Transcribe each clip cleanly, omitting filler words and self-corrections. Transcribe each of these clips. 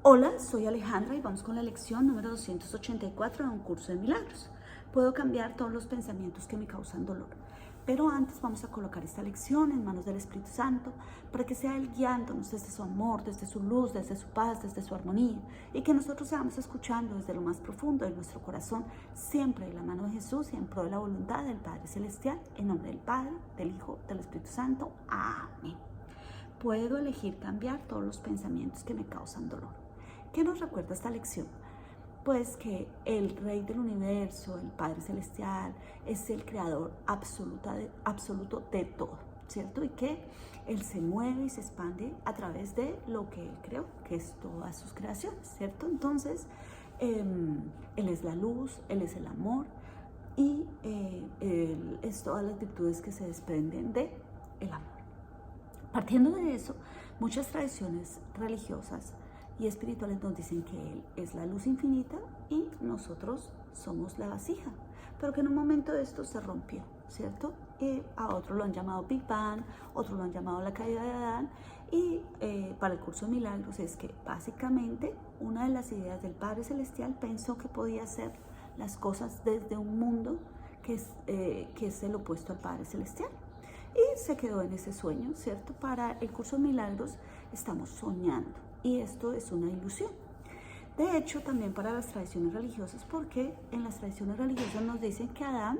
Hola, soy Alejandra y vamos con la lección número 284 de un curso de milagros. Puedo cambiar todos los pensamientos que me causan dolor. Pero antes vamos a colocar esta lección en manos del Espíritu Santo para que sea Él guiándonos desde su amor, desde su luz, desde su paz, desde su armonía, y que nosotros seamos escuchando desde lo más profundo de nuestro corazón, siempre de la mano de Jesús y en pro de la voluntad del Padre Celestial, en nombre del Padre, del Hijo, del Espíritu Santo. Amén. Puedo elegir cambiar todos los pensamientos que me causan dolor. ¿Qué nos recuerda esta lección? Pues que el Rey del Universo, el Padre Celestial, es el creador absoluto de todo, ¿cierto? Y que Él se mueve y se expande a través de lo que Él creó, que es todas sus creaciones, ¿cierto? Entonces, Él es la luz, Él es el amor y Él es todas las virtudes que se desprenden de el amor. Partiendo de eso, muchas tradiciones religiosas y espirituales nos dicen que Él es la luz infinita y nosotros somos la vasija, pero que en un momento de esto se rompió, ¿cierto? Y a otros lo han llamado Big Bang, otros lo han llamado la caída de Adán, y para el curso de milagros es que básicamente una de las ideas del Padre Celestial pensó que podía hacer las cosas desde un mundo que es el opuesto al Padre Celestial. Y se quedó en ese sueño, ¿cierto? Para el curso de milagros estamos soñando y esto es una ilusión. De hecho, también para las tradiciones religiosas, porque en las tradiciones religiosas nos dicen que Adán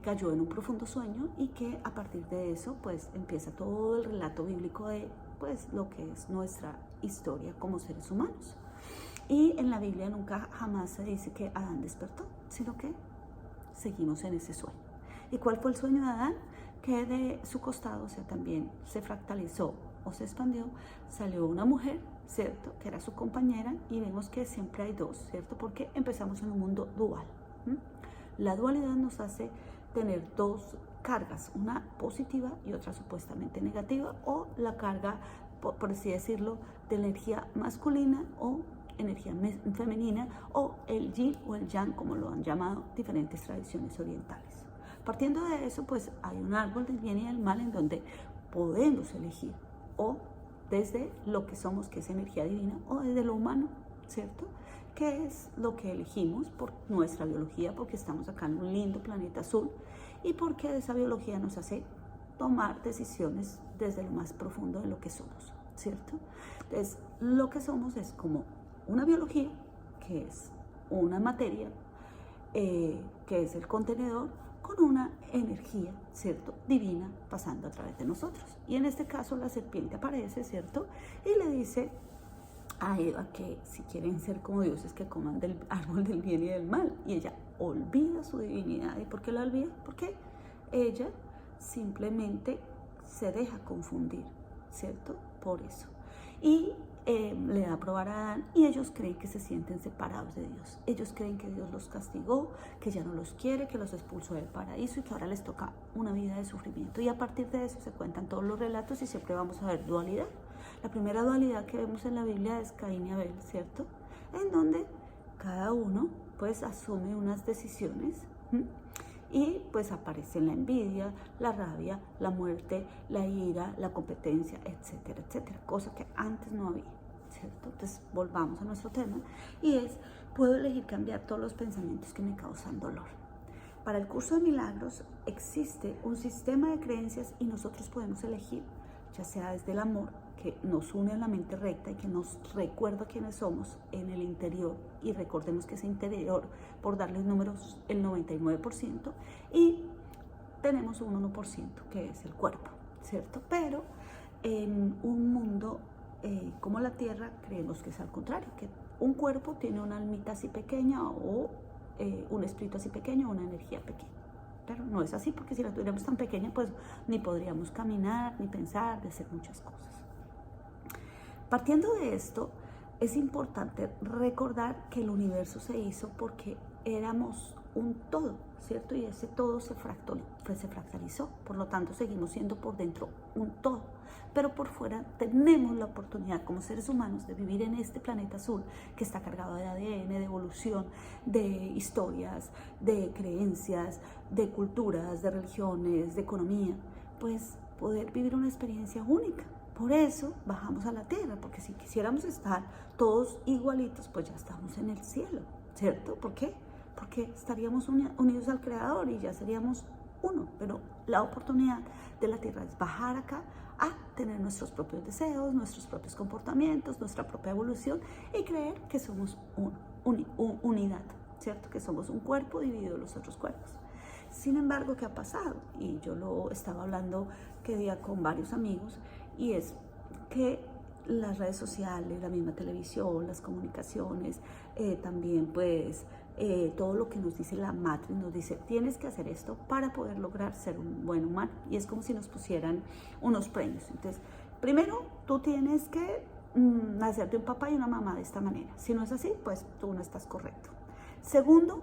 cayó en un profundo sueño y que a partir de eso pues empieza todo el relato bíblico de pues lo que es nuestra historia como seres humanos. Y en la Biblia nunca jamás se dice que Adán despertó, sino que seguimos en ese sueño. ¿Y cuál fue el sueño de Adán? Que de su costado, o sea, también se fractalizó o se expandió, salió una mujer, ¿cierto? Que era su compañera, y vemos que siempre hay dos, ¿cierto? Porque empezamos en un mundo dual. La dualidad nos hace tener dos cargas, una positiva y otra supuestamente negativa, o la carga, por así decirlo, de energía masculina o energía femenina, o el yin o el yang, como lo han llamado diferentes tradiciones orientales. Partiendo de eso, pues hay un árbol del bien y del mal en donde podemos elegir o desde lo que somos, que es energía divina, o desde lo humano, ¿cierto? Que es lo que elegimos por nuestra biología, porque estamos acá en un lindo planeta azul y porque esa biología nos hace tomar decisiones desde lo más profundo de lo que somos, ¿cierto? Entonces, lo que somos es como una biología, que es una materia, que es el contenedor, con una energía, ¿cierto? Divina pasando a través de nosotros. Y en este caso la serpiente aparece, ¿cierto? Y le dice a Eva que si quieren ser como dioses, que coman del árbol del bien y del mal. Y ella olvida su divinidad. ¿Y por qué la olvida? Porque ella simplemente se deja confundir, ¿cierto? Por eso. Y le da a probar a Adán y ellos creen que se sienten separados de Dios. Ellos creen que Dios los castigó, que ya no los quiere, que los expulsó del paraíso y que ahora les toca una vida de sufrimiento. Y a partir de eso se cuentan todos los relatos y siempre vamos a ver dualidad. La primera dualidad que vemos en la Biblia es Caín y Abel, ¿cierto? En donde cada uno pues asume unas decisiones. Y pues aparece la envidia, la rabia, la muerte, la ira, la competencia, etcétera, etcétera. Cosa que antes no había, ¿cierto? Entonces volvamos a nuestro tema y es, puedo elegir cambiar todos los pensamientos que me causan dolor. Para el curso de milagros existe un sistema de creencias y nosotros podemos elegir, ya sea desde el amor, que nos une a la mente recta y que nos recuerda quiénes somos en el interior, y recordemos que ese interior, por darle números, el 99%, y tenemos un 1% que es el cuerpo, ¿cierto? Pero en un mundo como la Tierra creemos que es al contrario, que un cuerpo tiene una almita así pequeña o un espíritu así pequeño o una energía pequeña. Pero no es así, porque si la tuviéramos tan pequeña, pues ni podríamos caminar, ni pensar, ni hacer muchas cosas. Partiendo de esto, es importante recordar que el universo se hizo porque éramos un todo, ¿cierto? Y ese todo se fractalizó, por lo tanto seguimos siendo por dentro un todo, pero por fuera tenemos la oportunidad como seres humanos de vivir en este planeta azul que está cargado de ADN, de evolución, de historias, de creencias, de culturas, de religiones, de economía, pues poder vivir una experiencia única. Por eso bajamos a la tierra, porque si quisiéramos estar todos igualitos, pues ya estamos en el cielo, ¿cierto? ¿Por qué? Porque estaríamos unidos al Creador y ya seríamos uno, pero la oportunidad de la tierra es bajar acá a tener nuestros propios deseos, nuestros propios comportamientos, nuestra propia evolución y creer que somos unidad, ¿cierto? Que somos un cuerpo dividido de los otros cuerpos. Sin embargo, ¿qué ha pasado? Y yo lo estaba hablando que día con varios amigos, y es que las redes sociales, la misma televisión, las comunicaciones, también pues todo lo que nos dice la matriz, nos dice tienes que hacer esto para poder lograr ser un buen humano, y es como si nos pusieran unos premios. Entonces, primero tú tienes que hacerte un papá y una mamá de esta manera. Si no es así, pues tú no estás correcto. Segundo,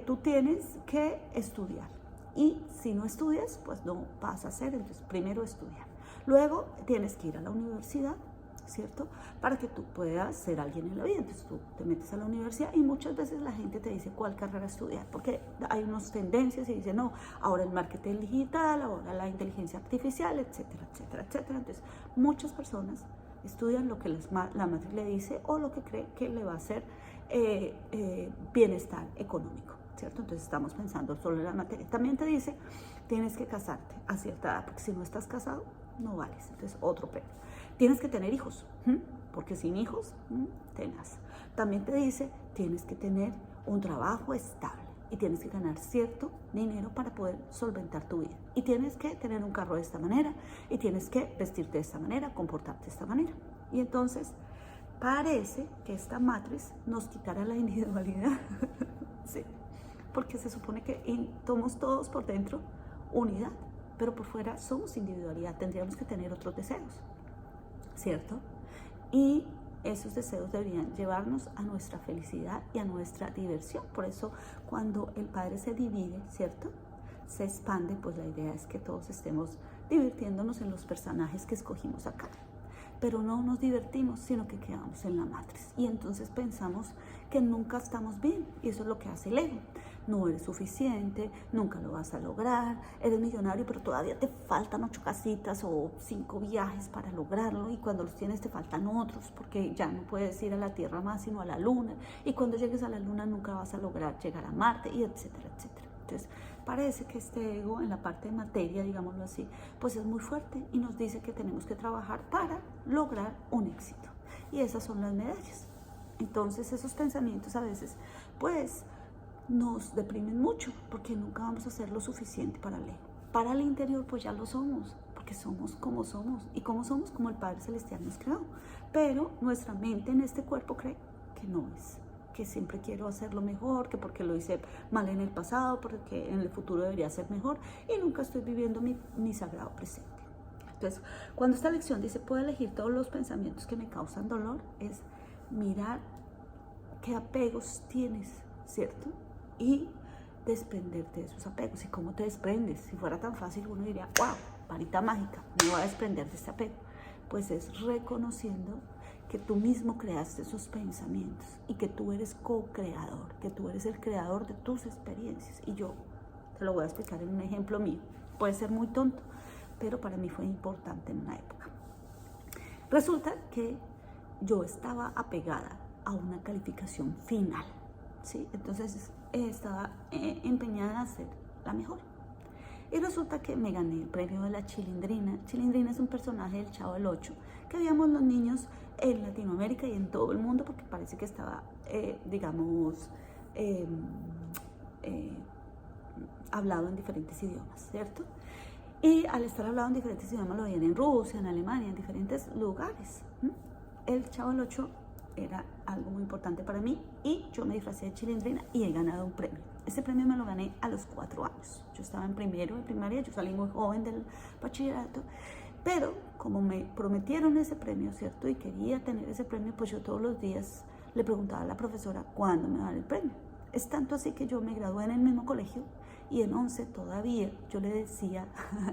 tú tienes que estudiar, y si no estudias, pues no vas a hacer. Entonces, primero estudiar. Luego tienes que ir a la universidad, ¿cierto? Para que tú puedas ser alguien en la vida. Entonces tú te metes a la universidad y muchas veces la gente te dice cuál carrera estudiar, porque hay unas tendencias y dicen, no, ahora el marketing digital, ahora la inteligencia artificial, etcétera, etcétera, etcétera. Entonces muchas personas estudian lo que la matriz le dice o lo que cree que le va a hacer bienestar económico, ¿cierto? Entonces estamos pensando solo en la materia. También te dice, tienes que casarte a cierta edad, porque si no estás casado, no vales. Entonces, otro premio. Tienes que tener hijos, porque sin hijos, tenaz. También te dice, tienes que tener un trabajo estable y tienes que ganar cierto dinero para poder solventar tu vida. Y tienes que tener un carro de esta manera, y tienes que vestirte de esta manera, comportarte de esta manera. Y entonces, parece que esta matriz nos quitará la individualidad. Sí, porque se supone que somos todos por dentro unidad, pero por fuera somos individualidad. Tendríamos que tener otros deseos, ¿cierto? Y esos deseos deberían llevarnos a nuestra felicidad y a nuestra diversión. Por eso cuando el Padre se divide, ¿cierto?, se expande, pues la idea es que todos estemos divirtiéndonos en los personajes que escogimos acá. Pero no nos divertimos, sino que quedamos en la matriz. Y entonces pensamos que nunca estamos bien. Y eso es lo que hace el ego. No eres suficiente, nunca lo vas a lograr, eres millonario, pero todavía te faltan 8 casitas o 5 viajes para lograrlo. Y cuando los tienes te faltan otros, porque ya no puedes ir a la Tierra más, sino a la Luna. Y cuando llegues a la Luna nunca vas a lograr llegar a Marte, y etcétera, etcétera. Entonces, parece que este ego en la parte de materia, digámoslo así, pues es muy fuerte y nos dice que tenemos que trabajar para lograr un éxito. Y esas son las medallas. Entonces, esos pensamientos a veces, pues, nos deprimen mucho porque nunca vamos a hacer lo suficiente para el ego. Para el interior, pues ya lo somos, porque somos como somos. Y como somos, como el Padre Celestial nos creó. Pero nuestra mente en este cuerpo cree que no es. Que siempre quiero hacerlo mejor, que porque lo hice mal en el pasado, porque en el futuro debería ser mejor, y nunca estoy viviendo mi sagrado presente. Entonces, cuando esta lección dice, puedo elegir todos los pensamientos que me causan dolor, es mirar qué apegos tienes, ¿cierto? Y desprenderte de esos apegos. ¿Y cómo te desprendes? Si fuera tan fácil, uno diría, wow, varita mágica, me voy a desprender de este apego. Pues es reconociendo que tú mismo creaste esos pensamientos y que tú eres co-creador, que tú eres el creador de tus experiencias. Y yo te lo voy a explicar en un ejemplo mío. Puede ser muy tonto, pero para mí fue importante en una época. Resulta que yo estaba apegada a una calificación final, ¿sí? Entonces estaba empeñada a ser la mejor. Y resulta que me gané el premio de la Chilindrina. Chilindrina es un personaje del Chavo del Ocho que veíamos los niños en Latinoamérica y en todo el mundo, porque parece que estaba, hablado en diferentes idiomas, ¿cierto? Y al estar hablado en diferentes idiomas lo veían en Rusia, en Alemania, en diferentes lugares. El Chavo del Ocho era algo muy importante para mí y yo me disfracé de Chilindrina y he ganado un premio. Ese premio me lo gané a los 4 años. Yo estaba en primero de primaria, yo salí muy joven del bachillerato, pero como me prometieron ese premio, ¿cierto? Y quería tener ese premio, pues yo todos los días le preguntaba a la profesora cuándo me daban el premio. Es tanto así que yo me gradué en el mismo colegio y en 11 todavía yo le decía,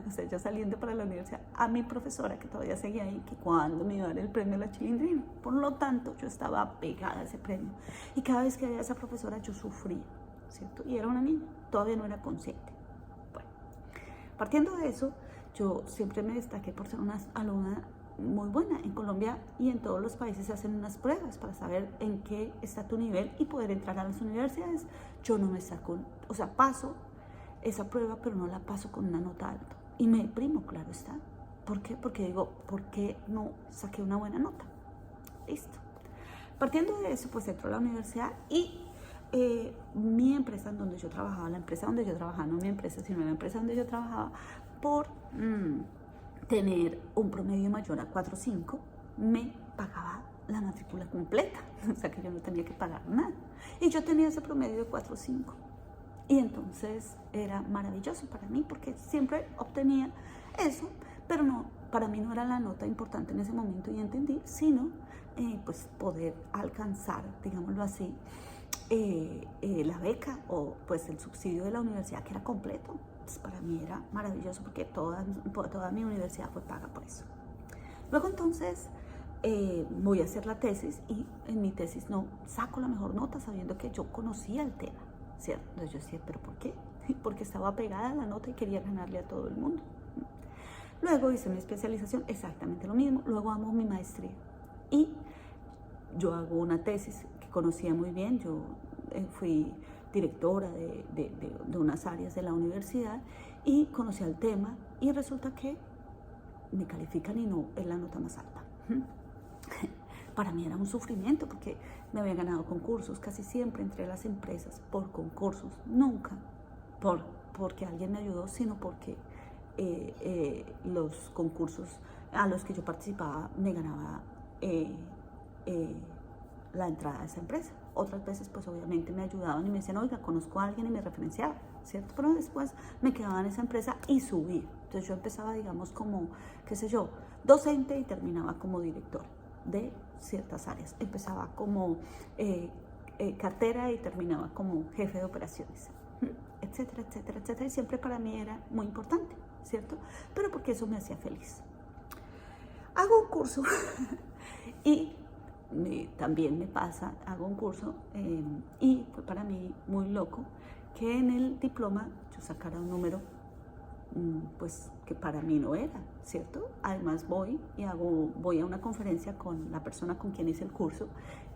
o sea, ya saliendo para la universidad, a mi profesora que todavía seguía ahí, que cuándo me iba a dar el premio a la Chilindrina. Por lo tanto, yo estaba pegada a ese premio. Y cada vez que veía a esa profesora yo sufría, ¿cierto? Y era una niña, todavía no era consciente. Bueno, partiendo de eso, yo siempre me destaqué por ser una alumna muy buena. En Colombia y en todos los países se hacen unas pruebas para saber en qué está tu nivel y poder entrar a las universidades. Yo no me saco, o sea, paso esa prueba, pero no la paso con una nota alta. Y me deprimo, claro está. ¿Por qué? Porque digo, ¿por qué no saqué una buena nota? Listo. Partiendo de eso, pues entro a la universidad y mi empresa en donde yo trabajaba, la empresa donde yo trabajaba, no mi empresa, sino la empresa donde yo trabajaba, por tener un promedio mayor a 4.5, me pagaba la matrícula completa, o sea que yo no tenía que pagar nada. Y yo tenía ese promedio de 4.5. Y entonces era maravilloso para mí porque siempre obtenía eso, pero no, para mí no era la nota importante en ese momento y entendí, sino pues poder alcanzar, digámoslo así, la beca o pues el subsidio de la universidad que era completo. Entonces, para mí era maravilloso porque toda mi universidad fue paga por eso. Luego entonces voy a hacer la tesis y en mi tesis no saco la mejor nota sabiendo que yo conocía el tema, ¿cierto? Entonces yo decía, ¿pero por qué? Porque estaba pegada a la nota y quería ganarle a todo el mundo. Luego hice mi especialización, exactamente lo mismo. Luego hago mi maestría y yo hago una tesis que conocía muy bien. Yo fui directora de unas áreas de la universidad y conocía el tema y resulta que me califican y no es la nota más alta. Para mí era un sufrimiento porque me había ganado concursos, casi siempre entre las empresas por concursos, nunca porque alguien me ayudó, sino porque los concursos a los que yo participaba me ganaba la entrada a esa empresa. Otras veces pues obviamente me ayudaban y me decían, oiga, conozco a alguien y me referenciaba, ¿cierto? Pero después me quedaba en esa empresa y subí. Entonces yo empezaba, digamos, como, qué sé yo, docente y terminaba como director de ciertas áreas. Empezaba como cartera y terminaba como jefe de operaciones, etcétera, etcétera, etcétera. Y siempre para mí era muy importante, ¿cierto? Pero porque eso me hacía feliz. Hago un curso y también me pasa, hago un curso y fue para mí muy loco que en el diploma yo sacara un número pues que para mí no era, ¿cierto? Además voy a una conferencia con la persona con quien hice el curso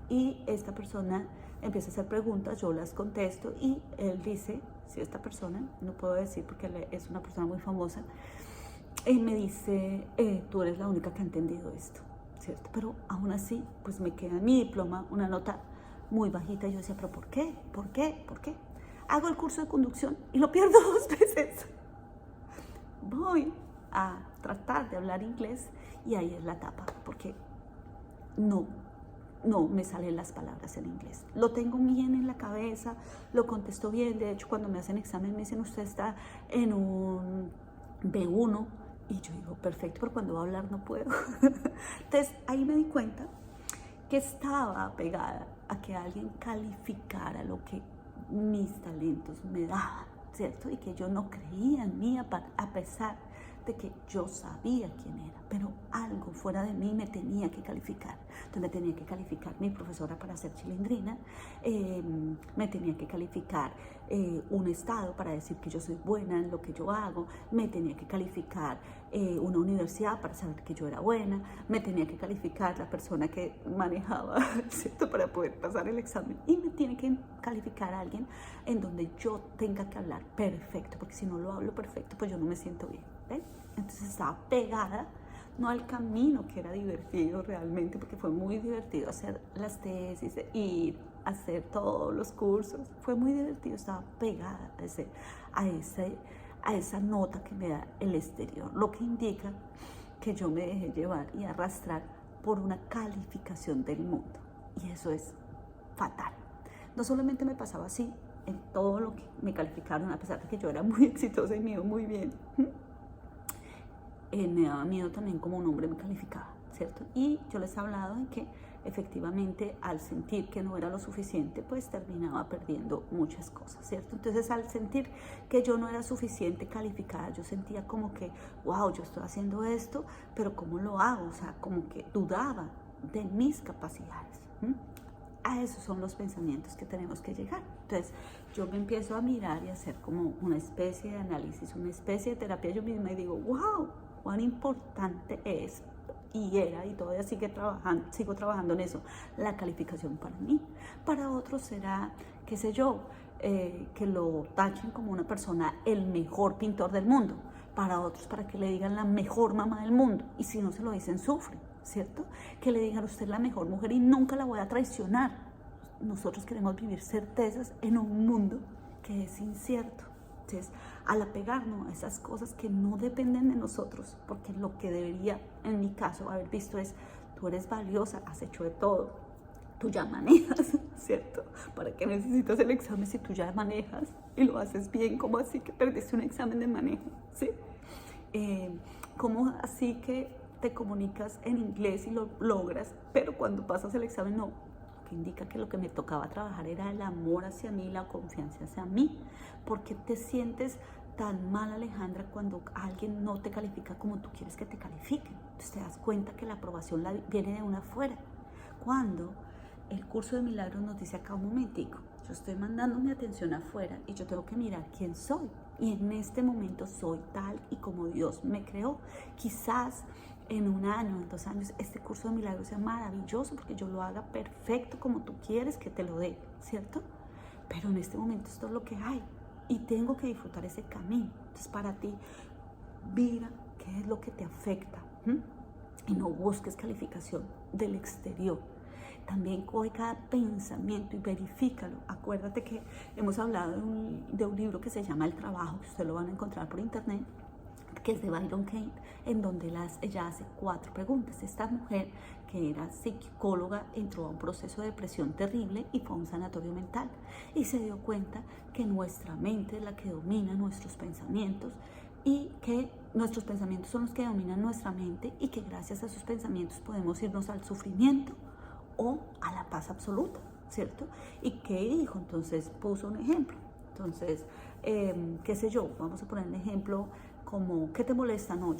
y esta persona empieza a hacer preguntas, yo las contesto y él dice, si esta persona, no puedo decir porque él es una persona muy famosa, él me dice, tú eres la única que ha entendido esto, ¿cierto? Pero aún así, pues me queda en mi diploma una nota muy bajita y yo decía, ¿pero por qué? ¿Por qué? ¿Por qué? Hago el curso de conducción y lo pierdo 2 veces. Voy a tratar de hablar inglés y ahí es la tapa, porque no me salen las palabras en inglés. Lo tengo bien en la cabeza, lo contesto bien. De hecho, cuando me hacen examen me dicen, usted está en un B1 y yo digo, perfecto, pero cuando va a hablar no puedo. Entonces ahí me di cuenta que estaba pegada a que alguien calificara lo que mis talentos me daban, ¿cierto? Y que yo no creía en mí a pesar de que yo sabía quién era, pero algo fuera de mí me tenía que calificar. Entonces me tenía que calificar mi profesora para ser chilindrina, me tenía que calificar un estado para decir que yo soy buena en lo que yo hago, me tenía que calificar una universidad para saber que yo era buena, me tenía que calificar la persona que manejaba, ¿cierto? Para poder pasar el examen y me tiene que calificar a alguien en donde yo tenga que hablar perfecto, porque si no lo hablo perfecto, pues yo no me siento bien, ¿ven? Entonces estaba pegada, no al camino que era divertido realmente, porque fue muy divertido hacer las tesis, ir a hacer todos los cursos, fue muy divertido, estaba pegada a esa nota que me da el exterior, lo que indica que yo me dejé llevar y arrastrar por una calificación del mundo, y eso es fatal. No solamente me pasaba así en todo lo que me calificaron, a pesar de que yo era muy exitosa y me iba muy bien, me daba miedo también como un hombre me calificaba, ¿cierto? Y yo les he hablado de que efectivamente al sentir que no era lo suficiente, pues terminaba perdiendo muchas cosas, ¿cierto? Entonces al sentir que yo no era suficiente calificada, yo sentía como que, wow, yo estoy haciendo esto, pero ¿cómo lo hago? O sea, como que dudaba de mis capacidades. A esos son los pensamientos que tenemos que llegar. Entonces yo me empiezo a mirar y a hacer como una especie de análisis, una especie de terapia yo misma y digo, wow, cuán importante es y era, y todavía sigo trabajando en eso, la calificación para mí. Para otros será, qué sé yo, que lo tachen como una persona el mejor pintor del mundo. Para otros, para que le digan la mejor mamá del mundo. Y si no se lo dicen, sufren, ¿cierto? Que le digan, usted es la mejor mujer y nunca la voy a traicionar. Nosotros queremos vivir certezas en un mundo que es incierto. Entonces, al apegarnos a esas cosas que no dependen de nosotros, porque lo que debería, en mi caso, haber visto es, tú eres valiosa, has hecho de todo, tú ya manejas, ¿cierto? ¿Para qué necesitas el examen si tú ya manejas y lo haces bien? ¿Cómo así que perdiste un examen de manejo? ¿Sí? ¿Cómo así que te comunicas en inglés y lo logras, pero cuando pasas el examen no? Que indica que lo que me tocaba trabajar era el amor hacia mí, la confianza hacia mí. ¿Por qué te sientes tan mal, Alejandra, cuando alguien no te califica como tú quieres que te califiquen? Entonces te das cuenta que la aprobación viene de una afuera. Cuando el curso de milagros nos dice acá un momentico, yo estoy mandando mi atención afuera y yo tengo que mirar quién soy. Y en este momento soy tal y como Dios me creó. Quizás en 1 año, en 2 años, este curso de milagros sea maravilloso porque yo lo haga perfecto como tú quieres que te lo dé, ¿cierto? Pero en este momento esto es lo que hay y tengo que disfrutar ese camino. Entonces, para ti, mira qué es lo que te afecta, y no busques calificación del exterior. También coge cada pensamiento y verifícalo. Acuérdate que hemos hablado de un libro que se llama El Trabajo, que ustedes lo van a encontrar por internet, que es de Byron Katie, en donde ella hace 4 preguntas. Esta mujer, que era psicóloga, entró a un proceso de depresión terrible y fue a un sanatorio mental. Y se dio cuenta que nuestra mente es la que domina nuestros pensamientos y que nuestros pensamientos son los que dominan nuestra mente y que gracias a esos pensamientos podemos irnos al sufrimiento o a la paz absoluta, ¿cierto? ¿Y qué dijo? Entonces puso un ejemplo. Entonces, qué sé yo, vamos a poner un ejemplo como, ¿qué te molesta? No,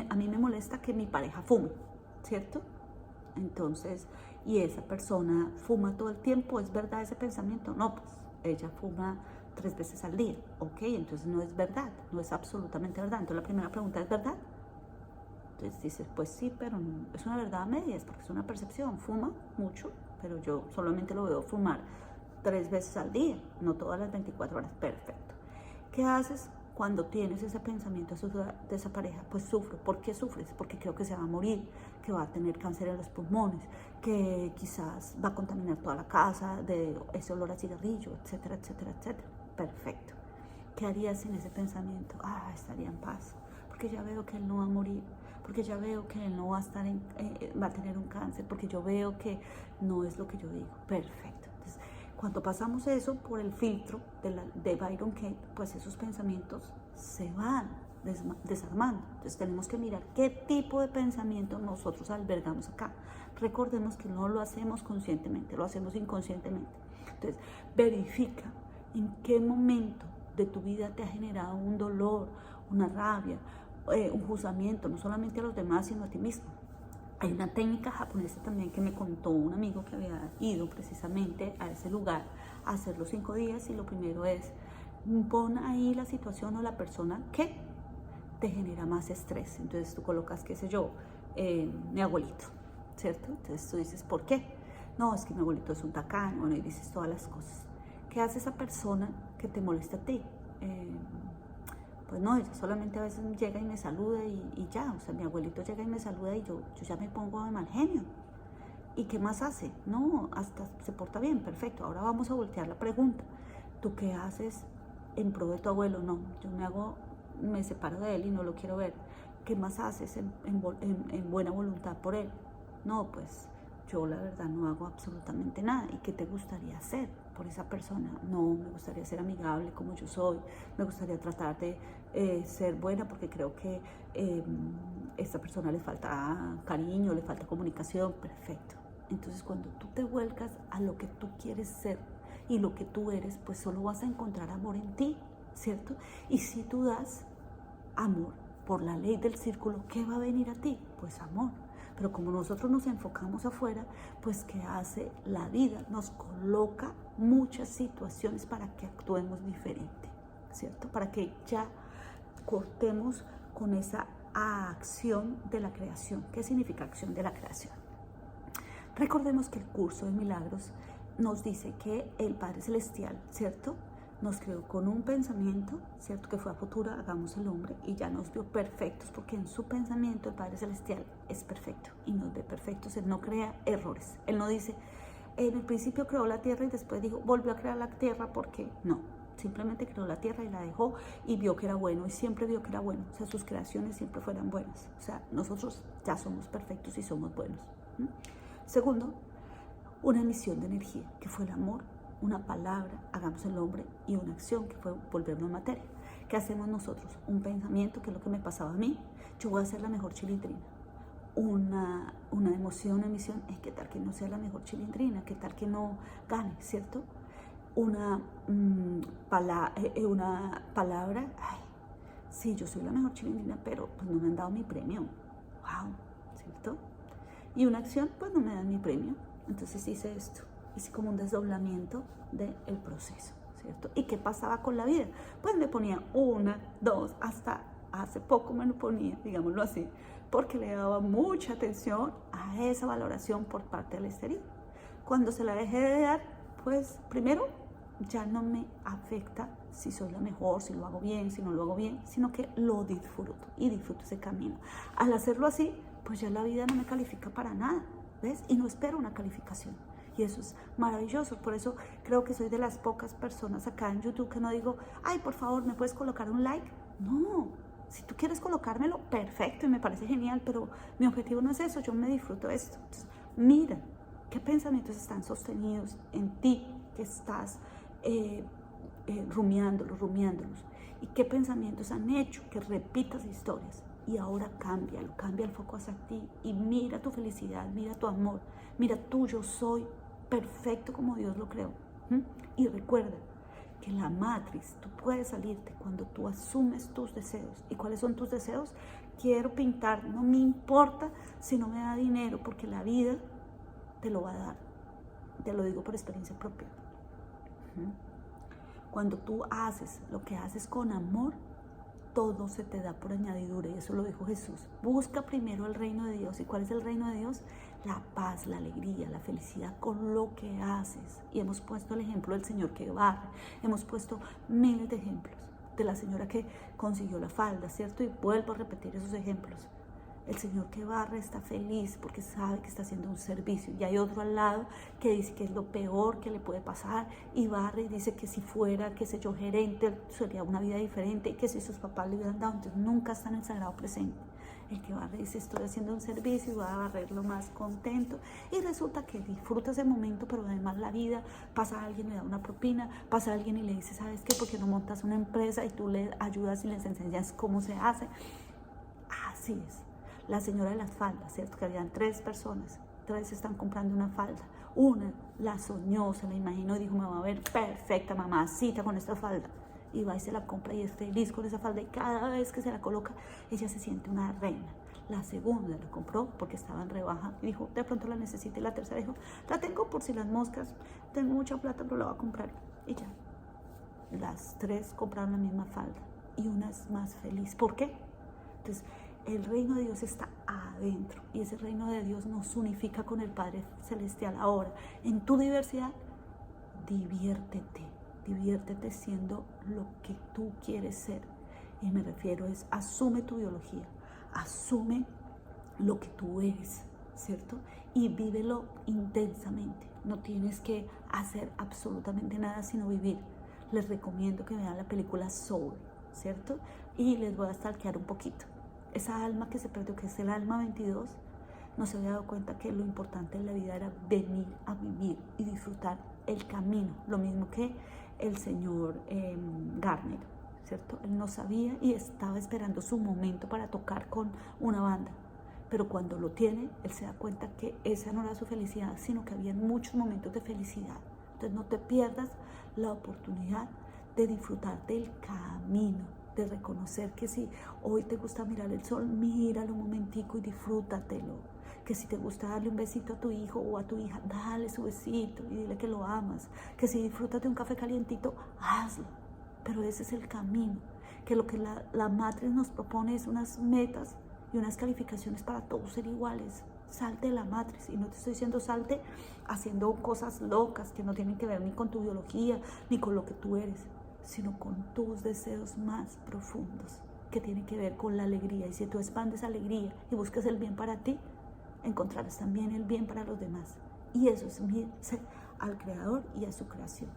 a mí me molesta que mi pareja fume, ¿cierto? Entonces, y esa persona fuma todo el tiempo, ¿es verdad ese pensamiento? No, pues ella fuma 3 veces al día, ¿ok? Entonces no es verdad, no es absolutamente verdad. Entonces la primera pregunta, ¿es verdad? Entonces dices, pues sí, pero no, es una verdad a medias, porque es una percepción. Fuma mucho, pero yo solamente lo veo fumar 3 veces al día, no todas las 24 horas. Perfecto. ¿Qué haces cuando tienes ese pensamiento de esa pareja? Pues sufro. ¿Por qué sufres? Porque creo que se va a morir, que va a tener cáncer en los pulmones, que quizás va a contaminar toda la casa de ese olor a cigarrillo, etcétera, etcétera, etcétera. Perfecto. ¿Qué harías sin ese pensamiento? Estaría en paz, porque ya veo que él no va a morir, porque ya veo que él no va a estar va a tener un cáncer, porque yo veo que no es lo que yo digo. Perfecto. Entonces, cuando pasamos eso por el filtro de Byron Katie, pues esos pensamientos se van desarmando. Entonces tenemos que mirar qué tipo de pensamiento nosotros albergamos acá. Recordemos que no lo hacemos conscientemente, lo hacemos inconscientemente. Entonces, verifica en qué momento de tu vida te ha generado un dolor, una rabia, un juzgamiento, no solamente a los demás, sino a ti mismo. Hay una técnica japonesa también que me contó un amigo que había ido precisamente a ese lugar a hacer los 5 días, y lo primero es, pon ahí la situación o la persona que te genera más estrés. Entonces tú colocas, qué sé yo, mi abuelito, ¿cierto? Entonces tú dices, ¿por qué? No, es que mi abuelito es un tacaño, bueno, y dices todas las cosas. ¿Qué hace esa persona que te molesta a ti? Pues no, ella solamente a veces llega y me saluda y ya, o sea, mi abuelito llega y me saluda y yo ya me pongo de mal genio. ¿Y qué más hace? No, hasta se porta bien, perfecto. Ahora vamos a voltear la pregunta. ¿Tú qué haces en pro de tu abuelo? No, yo me separo de él y no lo quiero ver. ¿Qué más haces en buena voluntad por él? No, pues yo la verdad no hago absolutamente nada. ¿Y qué te gustaría hacer por esa persona? No, me gustaría ser amigable como yo soy, me gustaría tratar de ser buena, porque creo que a esta persona le falta cariño, le falta comunicación. Perfecto. Entonces cuando tú te vuelcas a lo que tú quieres ser y lo que tú eres, pues solo vas a encontrar amor en ti, ¿cierto? Y si tú das amor por la ley del círculo, ¿qué va a venir a ti? Pues amor. Pero como nosotros nos enfocamos afuera, pues ¿qué hace la vida? Nos coloca muchas situaciones para que actuemos diferente, ¿cierto? Para que ya cortemos con esa a acción de la creación. ¿Qué significa acción de la creación? Recordemos que el curso de milagros nos dice que el Padre Celestial, ¿cierto?, nos creó con un pensamiento, ¿cierto?, que fue a futuro, hagamos el hombre, y ya nos vio perfectos, porque en su pensamiento el Padre Celestial es perfecto y nos ve perfectos. Él no crea errores. Él no dice, en el principio creó la tierra y después dijo, volvió a crear la tierra, porque no. Simplemente creó la tierra y la dejó y vio que era bueno, y siempre vio que era bueno. O sea, sus creaciones siempre fueran buenas. O sea, nosotros ya somos perfectos y somos buenos. Segundo, una emisión de energía, que fue el amor, una palabra, hagamos el hombre, y una acción, que fue volvernos materia. ¿Qué hacemos nosotros? Un pensamiento, que es lo que me pasaba a mí. Yo voy a ser la mejor chilindrina. Una emoción, una emisión, ¿qué tal que no sea la mejor chilindrina? ¿Qué tal que no gane, cierto? Una palabra, ay, sí, yo soy la mejor chilindrina, pero pues no me han dado mi premio. Wow, ¿cierto? Y una acción, pues no me dan mi premio. Entonces hice esto, hice como un desdoblamiento del proceso, ¿cierto? ¿Y qué pasaba con la vida? Pues me ponía 1, 2, hasta hace poco me lo ponía, digámoslo así, porque le daba mucha atención a esa valoración por parte del exterior. Cuando se la dejé de dar, pues primero ya no me afecta si soy la mejor, si lo hago bien, si no lo hago bien, sino que lo disfruto y disfruto ese camino. Al hacerlo así, pues ya la vida no me califica para nada, ¿ves? Y no espero una calificación. Y eso es maravilloso. Por eso creo que soy de las pocas personas acá en YouTube que no digo, ay, por favor, ¿me puedes colocar un like? No, si tú quieres colocármelo, perfecto, y me parece genial, pero mi objetivo no es eso, yo me disfruto esto. Entonces, mira, qué pensamientos están sostenidos en ti, que estás rumiándolos, y qué pensamientos han hecho que repitas historias. Y ahora cámbialo, cambia el foco hacia ti y mira tu felicidad, mira tu amor, mira tú, yo soy perfecto como Dios lo creó. Y recuerda que la matriz, tú puedes salirte cuando tú asumes tus deseos. ¿Y cuáles son tus deseos? Quiero pintar, no me importa si no me da dinero, porque la vida te lo va a dar. Te lo digo por experiencia propia. Cuando tú haces lo que haces con amor, todo se te da por añadidura, y eso lo dijo Jesús. Busca primero el reino de Dios. ¿Y cuál es el reino de Dios? La paz, la alegría, la felicidad con lo que haces. Y hemos puesto el ejemplo del señor que barre, hemos puesto miles de ejemplos de la señora que consiguió la falda, ¿cierto? Y vuelvo a repetir esos ejemplos. El señor que barre está feliz porque sabe que está haciendo un servicio. Y hay otro al lado que dice que es lo peor que le puede pasar, y barre y dice que si fuera, qué sé yo, gerente, sería una vida diferente, y que si sus papás le hubieran dado, entonces nunca está en el sagrado presente. El que barre dice, estoy haciendo un servicio, y va a barrerlo más contento, y resulta que disfruta ese momento, pero además la vida, pasa a alguien, le da una propina, pasa a alguien y le dice, ¿sabes qué? ¿Por qué no montas una empresa y tú le ayudas y les enseñas cómo se hace? Así es. La señora de las faldas, ¿cierto? Que habían 3 personas, 3 están comprando una falda. Una la soñó, se la imaginó y dijo, me va a ver perfecta, mamacita, con esta falda. Y va y se la compra y es feliz con esa falda, y cada vez que se la coloca, ella se siente una reina. La segunda la compró porque estaba en rebaja y dijo, de pronto la necesita. Y la tercera dijo, la tengo por si las moscas, tengo mucha plata, pero la voy a comprar. Y ya, las 3 compraron la misma falda y una es más feliz. ¿Por qué? Entonces, el reino de Dios está adentro, y ese reino de Dios nos unifica con el Padre Celestial. Ahora, en tu diversidad, diviértete siendo lo que tú quieres ser. Y me refiero asume tu biología, asume lo que tú eres, ¿cierto? Y vívelo intensamente. No tienes que hacer absolutamente nada sino vivir. Les recomiendo que vean la película Soul, ¿cierto? Y les voy a stalkear un poquito. Esa alma que se perdió, que es el alma 22, no se había dado cuenta que lo importante en la vida era venir a vivir y disfrutar el camino. Lo mismo que el señor Garner, ¿cierto? Él no sabía y estaba esperando su momento para tocar con una banda. Pero cuando lo tiene, él se da cuenta que esa no era su felicidad, sino que había muchos momentos de felicidad. Entonces no te pierdas la oportunidad de disfrutar del camino, de reconocer que si hoy te gusta mirar el sol, míralo un momentico y disfrútatelo. Que si te gusta darle un besito a tu hijo o a tu hija, dale su besito y dile que lo amas. Que si disfrutas de un café calientito, hazlo. Pero ese es el camino. Que lo que la matriz nos propone es unas metas y unas calificaciones para todos ser iguales. Salte de la matriz, y no te estoy diciendo salte haciendo cosas locas que no tienen que ver ni con tu biología, ni con lo que tú eres, sino con tus deseos más profundos, que tienen que ver con la alegría. Y si tú expandes alegría y buscas el bien para ti, encontrarás también el bien para los demás. Y eso es unirse al Creador y a su creación.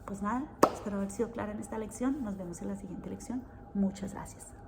Pues nada, espero haber sido clara en esta lección. Nos vemos en la siguiente lección. Muchas gracias.